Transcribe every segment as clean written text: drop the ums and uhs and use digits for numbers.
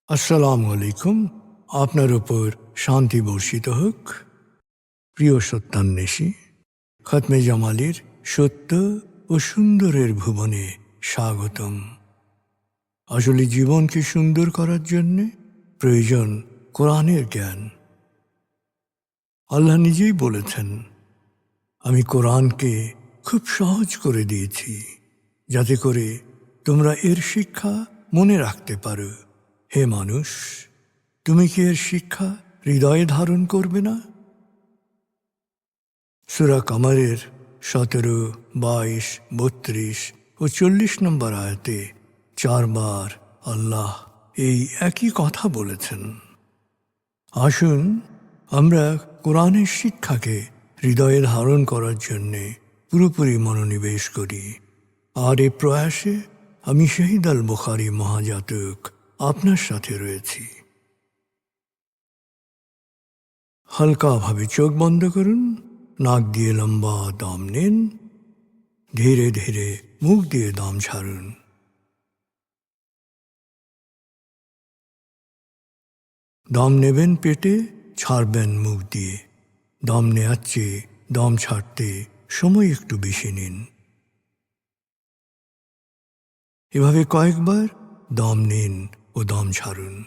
আসসালামু আলাইকুম। আপনার উপর শান্তি বর্ষিত হোক। প্রিয় সত্যান্বেষী, খতমে জামালির সত্য ও সুন্দরের ভুবনে স্বাগতম। আসলে জীবনকে সুন্দর করার জন্য প্রয়োজন কোরআনের জ্ঞান। আল্লাহ নিজেই বলেছেন, আমি কোরআনকে খুব সহজ করে দিয়েছি যাতে করে তোমরা এর শিক্ষা মনে রাখতে পারো। হে মানুষ, তুমি কি এর শিক্ষা হৃদয়ে ধারণ করবে না? সূরা কামারের 17, 22, 32 ও 40 নম্বর আয়াতে 4 বার আল্লাহ এই একই কথা বলেছেন। আসুন আমরা কোরআনের শিক্ষাকে হৃদয়ে ধারণ করার জন্যে পুরোপুরি মনোনিবেশ করি। আর এ প্রয়াসে আমি শহীদ আল বুখারী মহাজাতক আপনার সাথে রয়েছি। হালকাভাবে চোখ বন্ধ করুন, নাক দিয়ে লম্বা দম নিন, ধীরে ধীরে মুখ দিয়ে দম ছাড়ুন। দম নেবেন পেটে, ছাড়বেন মুখ দিয়ে। দম নেওয়ার চেয়ে দম ছাড়তে সময় একটু বেশি নিন। এভাবে কয়েকবার দম নিন ও দম ছাড়ুন।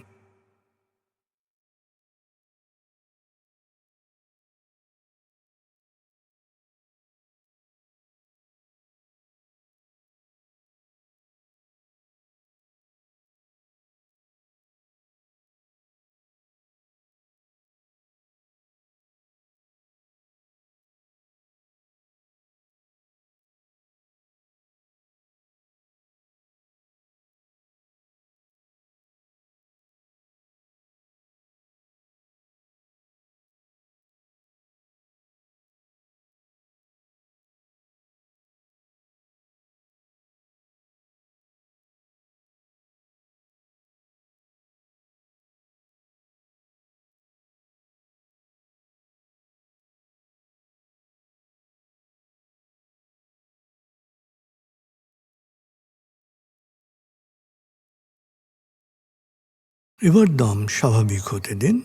এবার দম স্বাভাবিক হতে দিন।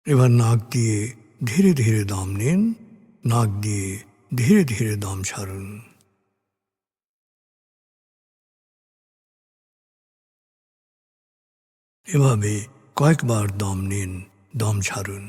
এবার নাক দিয়ে ধীরে ধীরে দম নিন, নাক দিয়ে ধীরে ধীরে দম ছাড়ুন। এভাবে কয়েকবার দম নিন, দম ছাড়ুন।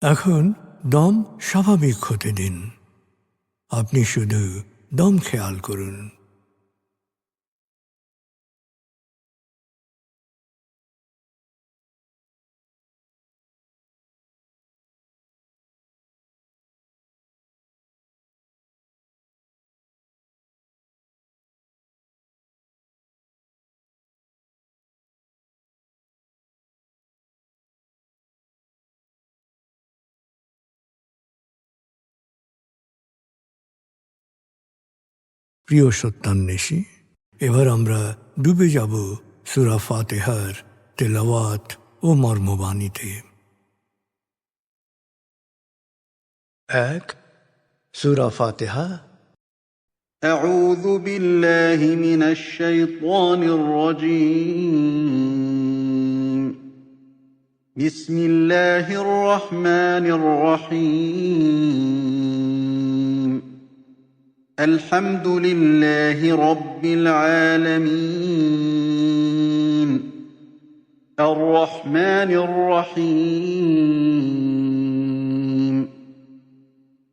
এখন দম স্বাভাবিক হতে দিন। আপনি শুধু দম খেয়াল করুন। প্রিয় সত্যান্বেষী, এবার আমরা ডুবে যাব সূরা ফাতিহার তেলাওয়াত ও মর্মবাণীতে। 1, সূরা ফাতিহা। أعوذ بالله من الشيطان الرجيم. بسم الله الرحمن الرحيم. الحمد لله رب العالمين. الرحمن الرحيم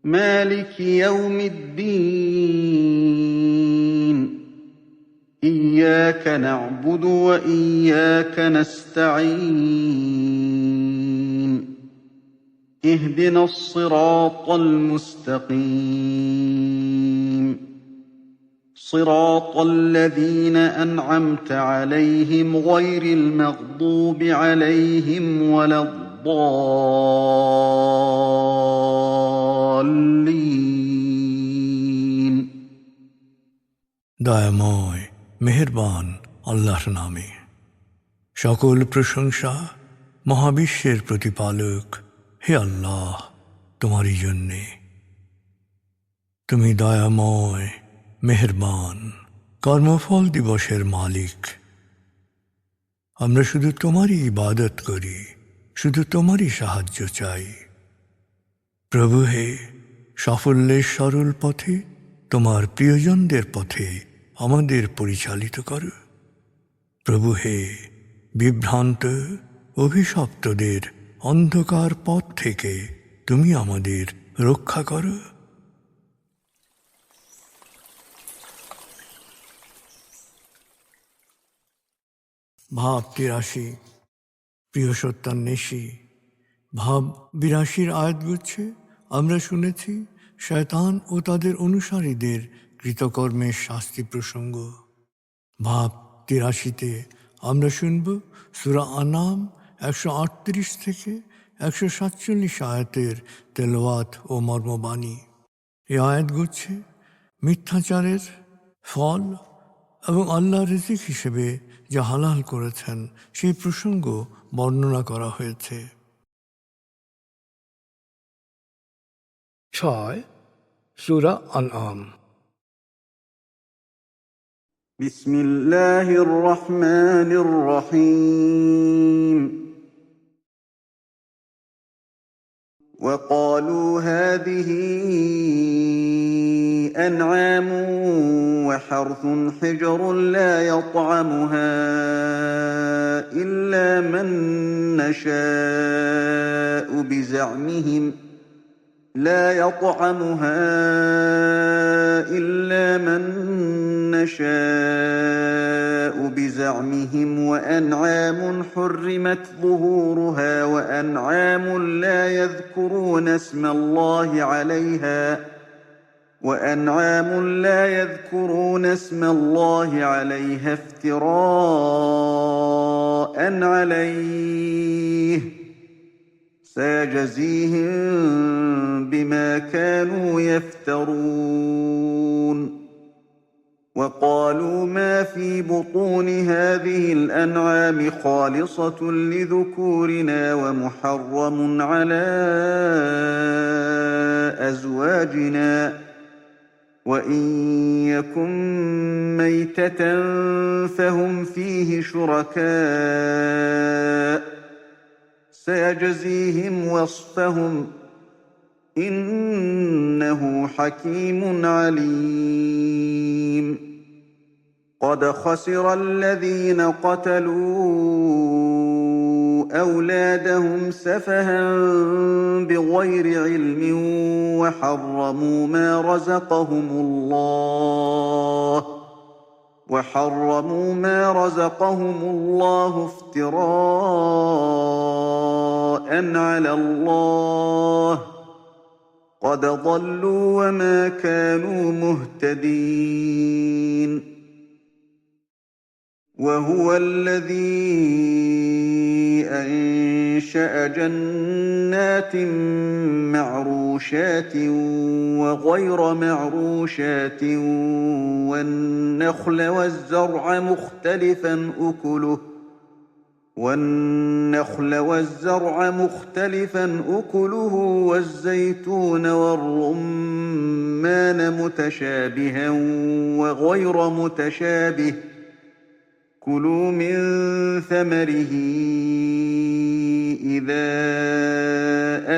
مالك يوم الدين إياك نعبد وإياك نستعين اهدنا الصراط المستقيم صراط الذين أنعمت عليهم غير المغضوب عليهم ولا الضالين দয়াময় মেহেরবান আল্লাহর নামে। সকল প্রশংসা মহাবিশ্বের প্রতিপালক হে আল্লাহ তোমারই জন্যে। তুমি দয়াময় মেহেরবান কর্মফল দিবসের মালিক। আমরা শুধু তোমারই ইবাদত করি, শুধু তোমারই সাহায্য চাই। প্রভু হে, সাফল্যের সরল পথে তোমার প্রিয়জনদের পথে আমাদের পরিচালিত করো। প্রভু হে, বিভ্রান্ত অভিশপ্তদের অন্ধকার পথ থেকে তুমি আমাদের রক্ষা করো। ভাব ৮৩ প্রিয় সত্যান্বেষী। ভাব ৮২ আয়াতগুচ্ছে আমরা শুনেছি শয়তান ও তাদের অনুসারীদের কৃতকর্মের শাস্তি প্রসঙ্গ। ভাব ৮৩-তে আমরা শুনব সূরা আনাম ১৩৮ থেকে ১৪৭ আয়াতের তেলাওয়াত ও মর্মবাণী। এই আয়াতগুচ্ছে মিথ্যাচারের ফল এবং আল্লাহ রিজিক হিসেবে যা হালাল করেছেন সেই প্রসঙ্গ বর্ণনা করা হয়েছে। ৬ সূরা আনআম। بسم الله الرحمن الرحيم وقالوا هذه أنعام وحرث حجر لا يطعمها إلا من نشاء بزعمهم وأنعام حرمت ظهورها وأنعام لا يذكرون اسم الله عليها افتراء عليه سيجزيهم بما كانوا يفترون وقالوا ما في بطون هذه الأنعام خالصة لذكورنا ومحرم على أزواجنا وإن يكن ميتة فهم فيه شركاء سيجزيهم وصفهم إنه حكيم عليم قد خسر الذين قتلوا أولادهم سفها بغير علم وحرموا ما رزقهم الله افتراء على الله قد ضلوا وما كانوا مهتدين وهو الذي أنشأ جنات معروشات وغير معروشات والنخل والزرع مختلفا أكله والزيتون والرمان متشابها وغير متشابه كلوا من ثمره إذا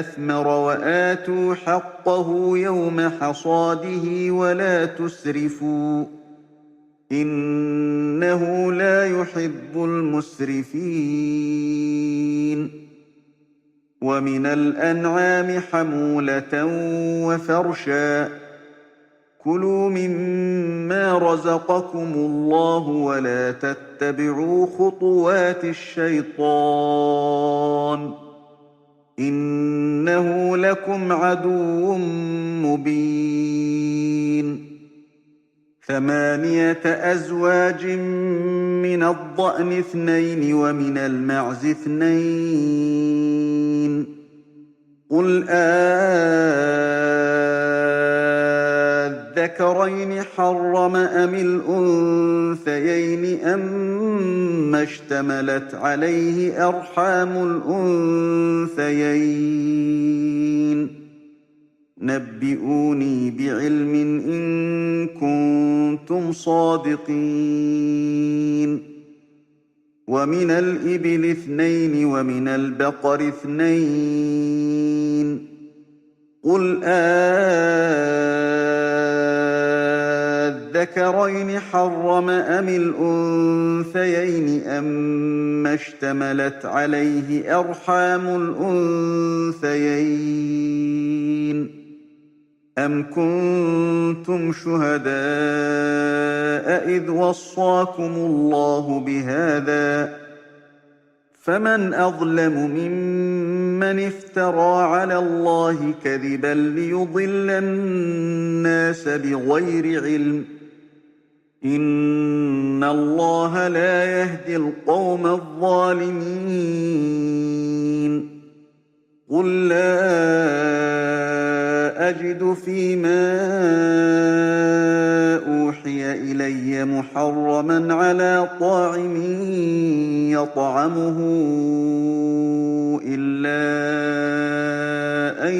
أثمر وآتوا حقه يوم حصاده ولا تسرفوا إنه لا يحب المسرفين ومن الأنعام حمولة وفرشا كلوا مما رزقكم الله ولا تتبعوا خطوات الشيطان إنه لكم عدو مبين 8 أزواج من الضأن 2 ومن المعز 2 قل الذكرين حرم أم الأنثيين أما اشتملت عليه أرحام الأنثيين نبئوني بعلم إن كنتم صادقين ومن الإبل 2 ومن البقر 2 قل الذكرين حرم أم الأنثيين أما اشتملت عليه أرحام الأنثيين أم كنتم شهداء إذ وصاكم الله بهذا فمن أظلم ممن افترى على الله كذبا ليضل الناس بغير علم إن الله لا يهدي القوم الظالمين قل لا أجد فيما أوحي إلي محرما على طاعم يطعمه إلا أن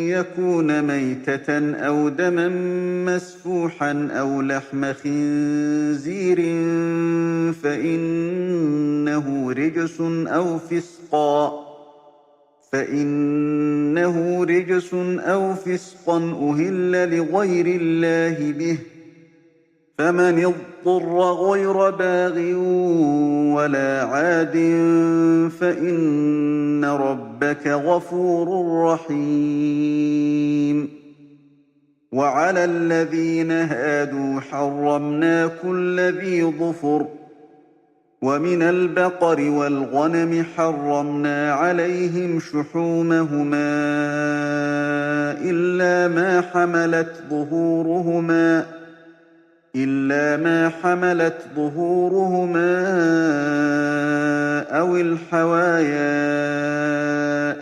يكون ميتة أو دما مسفوحا أو لحم خنزير فإنه رجس أو فسقا أهل لغير الله به فمن اضطر غير باغ ولا عاد فإن ربك غفور رحيم وعلى الذين هادوا حرمنا كل ذي ظفر ومن البقر والغنم حرمنا عليهم شحومهما إلا ما حملت ظهورهما أو الحوايا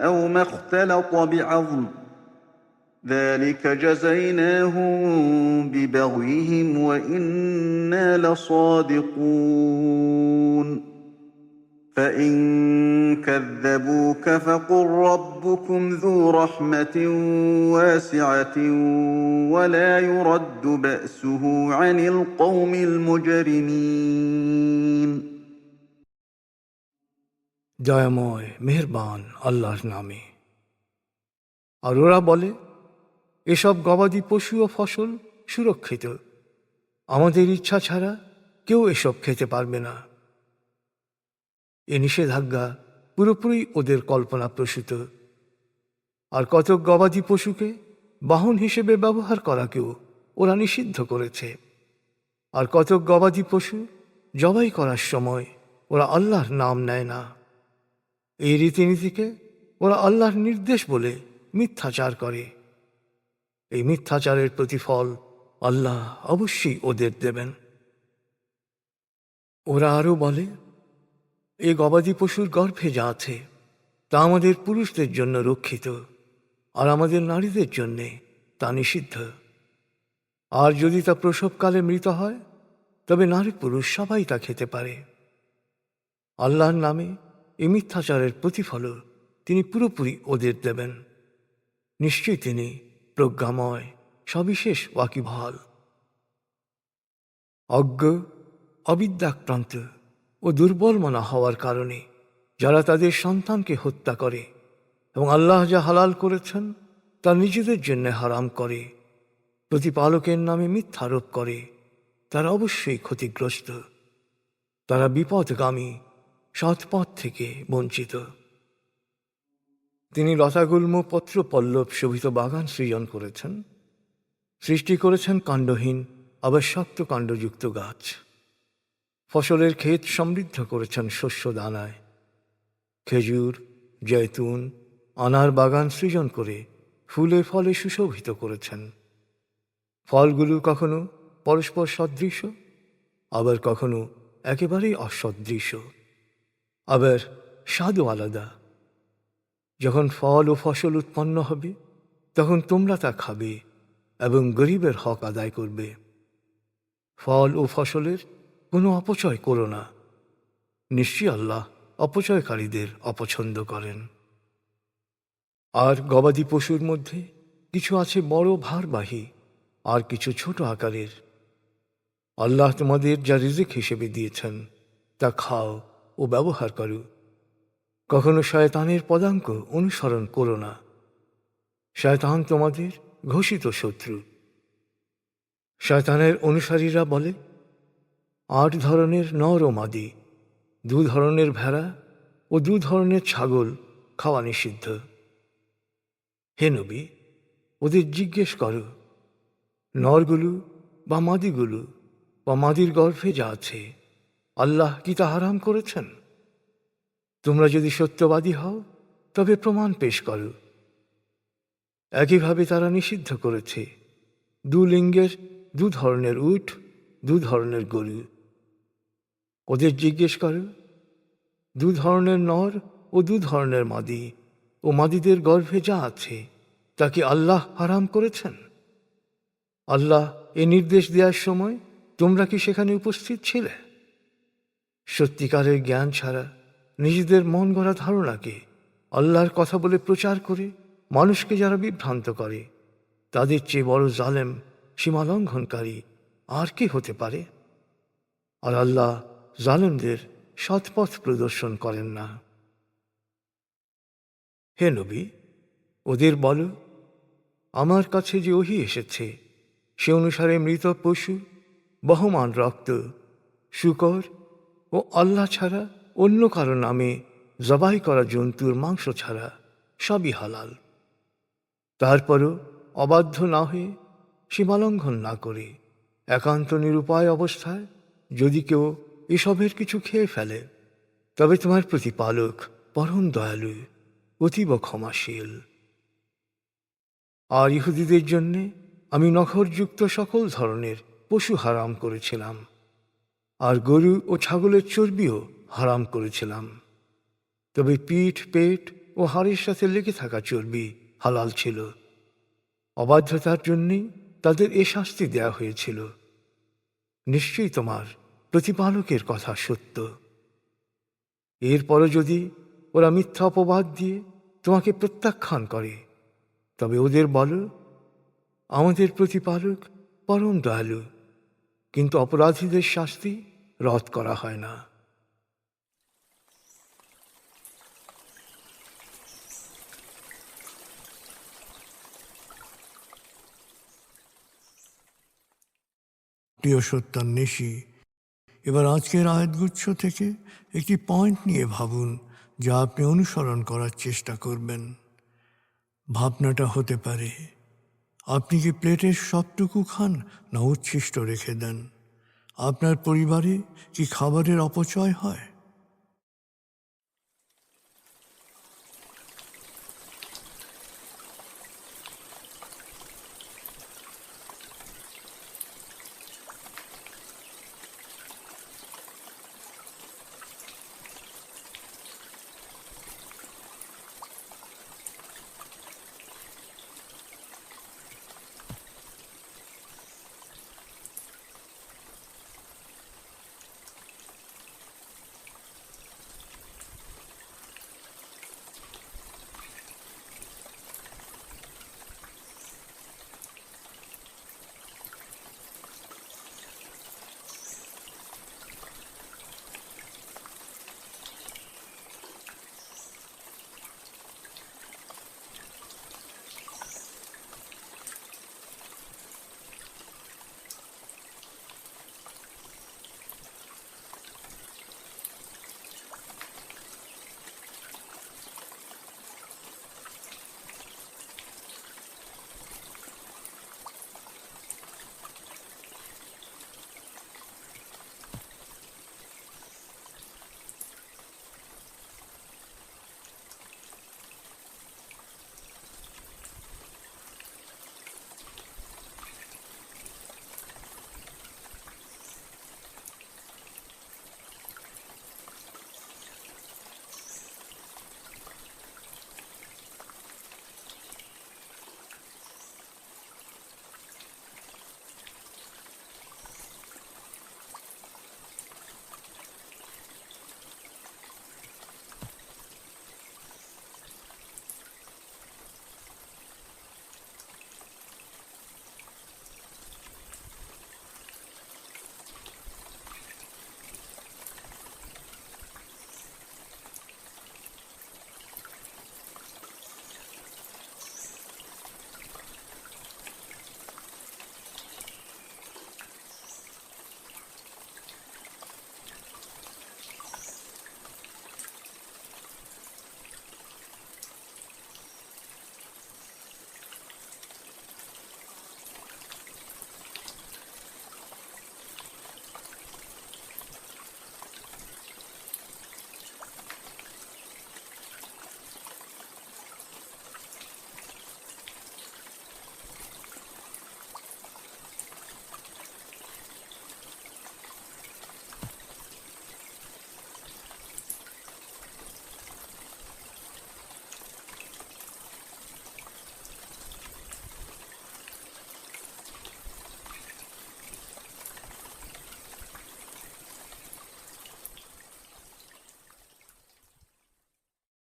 أو ما اختلط بعظم ذلك جزيناهم ببغيهم وإنا لصادقون فإن كذبوك فقل ربكم ذو رحمة واسعة ولا يرد بأسه عن القوم المجرمين দয়াময় মেহেরবান আল্লাহর নামে। আর ওরা বলে, এসব গবাদি পশু ও ফসল সুরক্ষিত, আমাদের ইচ্ছা ছাড়া কেউ এসব খেতে পারবে না। এ নিষেধাজ্ঞা পুরোপুরি ওদের কল্পনাপ্রসূত। আর কতক গবাদি পশুকে বাহন হিসেবে ব্যবহার করাকেও ওরা নিষিদ্ধ করেছে। আর কতক গবাদি পশু জবাই করার সময় ওরা আল্লাহর নাম নেয় না। এই রীতিনীতিকে ওরা আল্লাহর নির্দেশ বলে মিথ্যাচার করে। এই মিথ্যাচারের প্রতিফল আল্লাহ অবশ্যই ওদের দেবেন। ওরা আরও বলে, এ গবাদি পশুর গর্ভে যা আছে তা আমাদের পুরুষদের জন্য রক্ষিত, আর আমাদের নারীদের জন্যে তা নিষিদ্ধ। আর যদি তা প্রসবকালে মৃত হয় তবে নারী পুরুষ সবাই তা খেতে পারে। আল্লাহর নামে এই মিথ্যাচারের প্রতিফলও তিনি পুরোপুরি ওদের দেবেন। নিশ্চয়ই তিনি প্রজ্ঞাময়, সবিশেষ ওয়াকিবহাল। অজ্ঞ, অবিদ্যাক্রান্ত ও দুর্বল মনা হওয়ার কারণে যারা তাদের সন্তানকে হত্যা করে এবং আল্লাহ যা হালাল করেছেন তা নিজেদের জন্য হারাম করে, প্রতিপালকের নামে মিথ্যারোপ করে, তারা অবশ্যই ক্ষতিগ্রস্ত, তারা বিপদগামী, সৎপথ থেকে বঞ্চিত। তিনি লতাগুল্ম পত্র পল্লব শোভিত বাগান সৃজন করেছেন, সৃষ্টি করেছেন কাণ্ডহীন আবার শক্ত কাণ্ডযুক্ত গাছ। ফসলের ক্ষেত সমৃদ্ধ করেছেন শস্য দানায়। খেজুর, জৈতুন, আনার বাগান সৃজন করে ফুলে ফলে সুশোভিত করেছেন। ফলগুলো কখনো পরস্পর সদৃশ, আবার কখনো একেবারেই অসদৃশ, আবার স্বাদও আলাদা। যখন ফল ও ফসল উৎপন্ন হবে তখন তোমরা তা খাবে এবং গরিবের হক আদায় করবে। ফল ও ফসলের কোনো অপচয় করো না, নিশ্চয়ই আল্লাহ অপচয়কারীদের অপছন্দ করেন। আর গবাদি পশুর মধ্যে কিছু আছে বড় ভারবাহী, আর কিছু ছোট আকারের। আল্লাহ তোমাদের যা রিজিক হিসেবে দিয়েছেন তা খাও ও ব্যবহার করো। কখনো শয়তানের পদাঙ্ক অনুসরণ করো না, শয়তান তোমাদের ঘোষিত শত্রু। শয়তানের অনুসারীরা বলে, 8 ধরনের নর ও মাদি, 2 ধরনের ভেড়া ও 2 ধরনের ছাগল খাওয়া নিষিদ্ধ। হে নবী, ওদের জিজ্ঞেস করো, নরগুলো বা মাদিগুলো বা মাদির গর্ভে যা আছে আল্লাহ কি তা হারাম করেছেন? তোমরা যদি সত্যবাদী হও তবে প্রমাণ পেশ করো। একইভাবে তারা নিষিদ্ধ করেছে 2 লিঙ্গের 2 ধরনের উট, 2 ধরনের গরু। ওদের জিজ্ঞেস করো, 2 ধরনের নর ও 2 ধরনের মাদি ও মাদিদের গর্ভে যা আছে তা কি আল্লাহ হারাম করেছেন? আল্লাহ এ নির্দেশ দেওয়ার সময় তোমরা কি সেখানে উপস্থিত ছিলে? সত্যিকারের জ্ঞান ছাড়া নিজেদের মন গড়া ধারণাকে আল্লাহর কথা বলে প্রচার করে মানুষকে যারা বিভ্রান্ত করে, তাদের চেয়ে বড় জালেম, সীমালঙ্ঘনকারী আর কি হতে পারে? আর আল্লাহ জালেমদের সৎপথ প্রদর্শন করেন না। হে নবী, ওদের বলো, আমার কাছে যে ওহী এসেছে সে অনুসারে মৃত পশু, বহমান রক্ত, শূকর ও আল্লাহ ছাড়া অন্য কারো নামে জবাই করা জন্তুর মাংস ছাড়া সবই হালাল। তারপরও অবাধ্য না হয়ে, সীমালঙ্ঘন না করে, একান্ত নিরুপায় অবস্থায় যদি কেউ এসবের কিছু খেয়ে ফেলে, তবে তোমার প্রতিপালক পরম দয়ালু, অতীব ক্ষমাশীল। আর ইহুদিদের জন্যে আমি নখরযুক্ত সকল ধরনের পশু হারাম করেছিলাম, আর গরু ও ছাগলের চর্বিও হারাম করেছিলাম। তবে পিঠ, পেট ও হাড়ের সাথে লেগে থাকা চর্বি হালাল ছিল। অবাধ্যতার জন্যেই তাদের এ শাস্তি দেয়া হয়েছিল। নিশ্চয়ই তোমার প্রতিপালকের কথা সত্য। এরপরও যদি ওরা মিথ্যা অপবাদ দিয়ে তোমাকে প্রত্যাখ্যান করে, তবে ওদের বলো, আমাদের প্রতিপালক পরম দয়ালু, কিন্তু অপরাধীদের শাস্তি রদ করা হয় না। প্রিয় সত্যান্বেষী, এবার আজকের আয়াতগুচ্ছ থেকে একটি পয়েন্ট নিয়ে ভাবুন যা আপনি অনুসরণ করার চেষ্টা করবেন। ভাবনাটা হতে পারে, আপনি কি প্লেটের সবটুকু খান না উচ্ছিষ্ট রেখে দেন? আপনার পরিবারে কি খাবারের অপচয় হয়?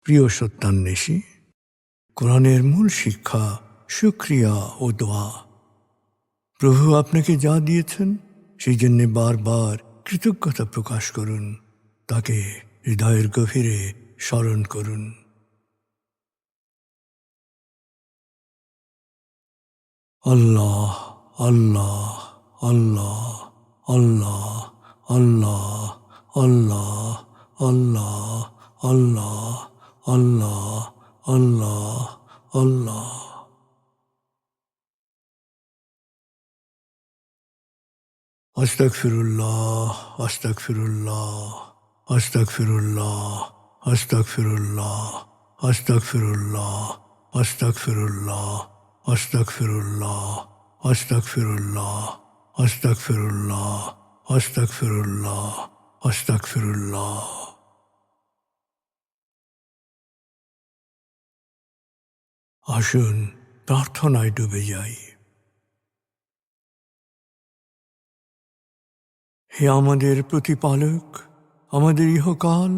প্রিয় সত্যান্বেষী, কোরআনের মূল শিক্ষা শুকরিয়া ও দোয়া। প্রভু আপনাকে যা দিয়েছেন সেই জন্যে বারবার কৃতজ্ঞতা প্রকাশ করুন, তাকে হৃদয়ের গভীরে স্মরণ করুন। আল্লাহ আল্লাহ আল্লাহ আল্লাহ আল্লাহ আল্লাহ আল্লাহ আল্লাহ আল্লাহ আল্লাহ আল্লাহ। আস্তাগফিরুল্লাহ আস্তাগফিরুল্লাহ আস্তাগফিরুল্লাহ আস্তাগফিরুল্লাহ আস্তাগফিরুল্লাহ আস্তাগফিরুল্লাহ আস্তাগফিরুল্লাহ আস্তাগফিরুল্লাহ আস্তাগফিরুল্লাহ আস্তাগফিরুল্লাহ আস্তাগফিরুল্লাহ। আসুন প্রার্থনায় ডুবে যাই। হে আমাদের প্রতিপালক, আমাদের ইহকাল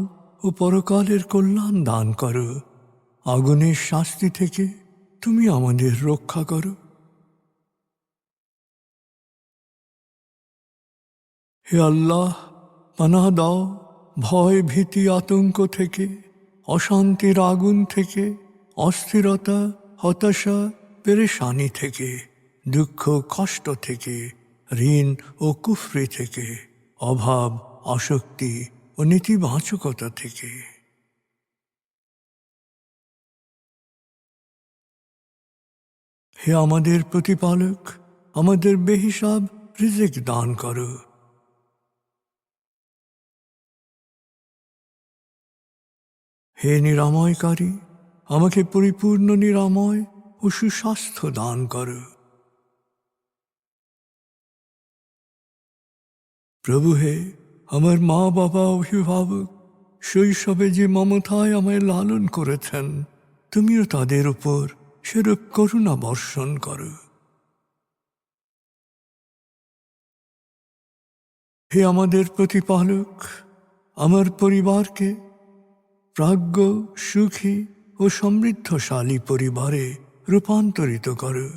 ও পরকালের কল্যাণ দান করো। আগুনের শাস্তি থেকে তুমি আমাদের রক্ষা করো। হে আল্লাহ, পানাহ দাও ভয় ভীতি আতঙ্ক থেকে, অশান্তির আগুন থেকে, অস্থিরতা হতাশা পেরেশানি থেকে, দুঃখ কষ্ট থেকে, ঋণ ও কুফরি থেকে, অভাব আসক্তি ও নেতিবাচকতা থেকে। হে আমাদের প্রতিপালক, আমাদের বেহিসাব রিজিক দান করো। হে নিরাময়কারী, আমাকে পরিপূর্ণ নিরাময় ও সুস্বাস্থ্য দান করো। প্রভু হে, আমার মা বাবা অভিভাবক শৈশবে যে মমতায় আমায় লালন করেছেন, তুমিও তাদের উপর সেরূপ করুণা বর্ষণ করো। হে আমাদের প্রতিপালক, আমার পরিবারকে প্রাজ্ঞ সুখী ও সমৃদ্ধশালী পরিবারে রূপান্তরিত করো।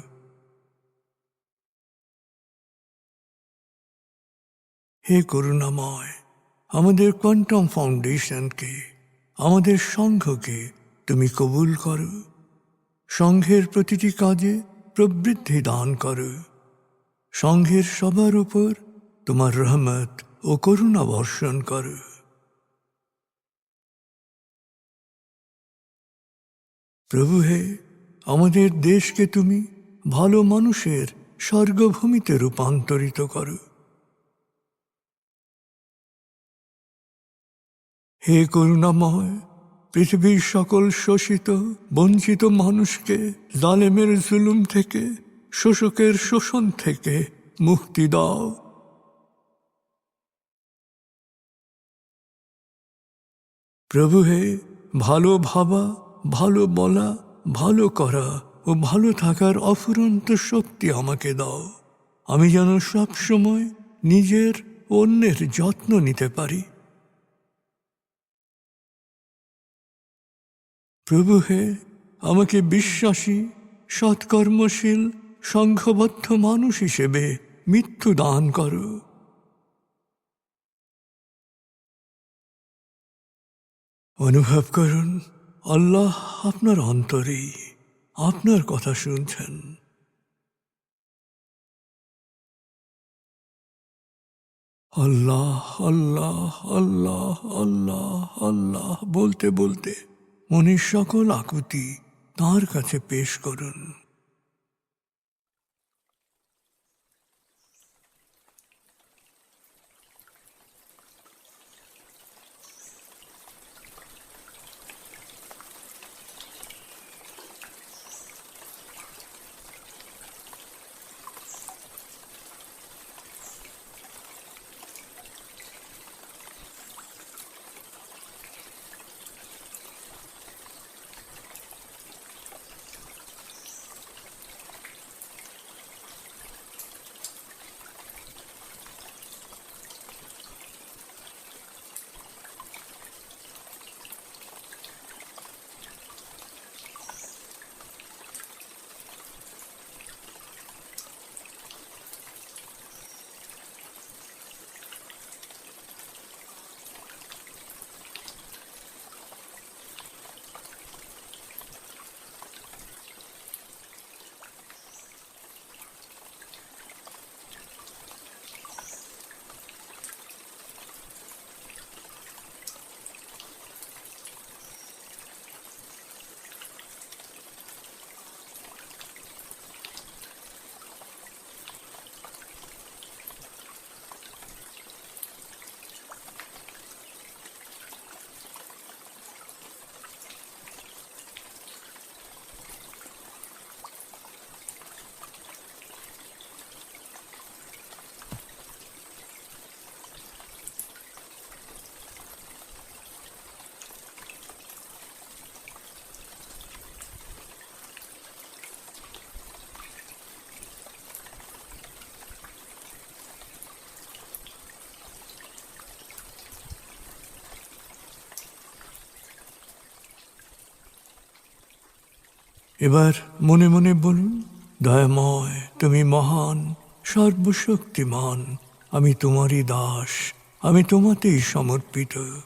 হে করুণাময়, আমাদের কোয়ান্টাম ফাউন্ডেশনকে, আমাদের সংঘকে তুমি কবুল করো। সংঘের প্রতিটি কাজে প্রবৃদ্ধি দান করো। সংঘের সবার উপর তোমার রহমত ও করুণা বর্ষণ করো। প্রভু হে, আমাদের দেশকে তুমি ভালো মানুষের স্বর্গভূমিতে রূপান্তরিত করো। হে করুণাময়, পৃথিবীর সকল শোষিত বঞ্চিত মানুষকে জালেমের জুলুম থেকে, শোষকের শোষণ থেকে মুক্তি দাও। প্রভু হে, ভালো ভাবা, ভালো বলা, ভালো করা ও ভালো থাকার অফুরন্ত শক্তি আমাকে দাও। আমি যেন সব সময় নিজের ও অন্যের যত্ন নিতে পারি। প্রভু হে, আমাকে বিশ্বাসী সৎকর্মশীল সংঘবদ্ধ মানুষ হিসেবে মৃত্যু দান করো। অনুভব করুন, আল্লাহ আপনার অন্তরেই আপনার কথা শুনছেন। আল্লাহ আল্লাহ আল্লাহ আল্লাহ আল্লাহ বলতে বলতে মনের সকল আকুতি তাঁর কাছে পেশ করুন। এবার মনে মনে বলুন, দয়াময় তুমি মহান, সর্বশক্তিমান, আমি তোমারই দাস, আমি তোমাতেই সমর্পিত।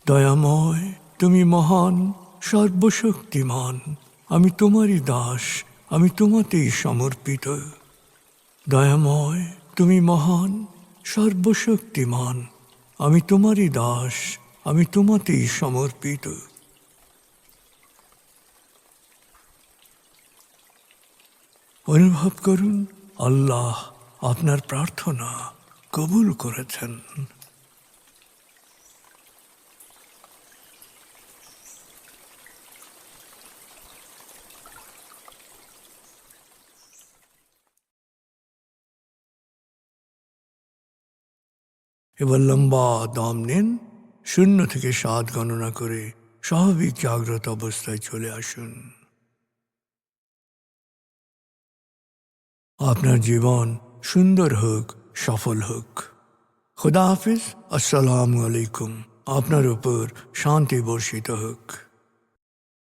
দয়াময় তুমি মহান, সর্বশক্তিমান, আমি তোমারই দাস, আমি তোমাতেই সমর্পিত। দয়াময় তুমি মহান, সর্বশক্তিমান, আমি তোমারই দাস, আমি তোমাতেই সমর্পিত। অনুভব করুন আল্লাহ আপনার প্রার্থনা কবুল করেছেন। এবার লম্বা দম নিন, 0 থেকে 7 গণনা করে স্বাভাবিক জাগ্রত অবস্থায় চলে আসুন। আপনার জীবন সুন্দর হোক, সফল হোক। খুদা হাফিজ। আসসালামু আলাইকুম। আপনার উপর শান্তি বর্ষিত হোক।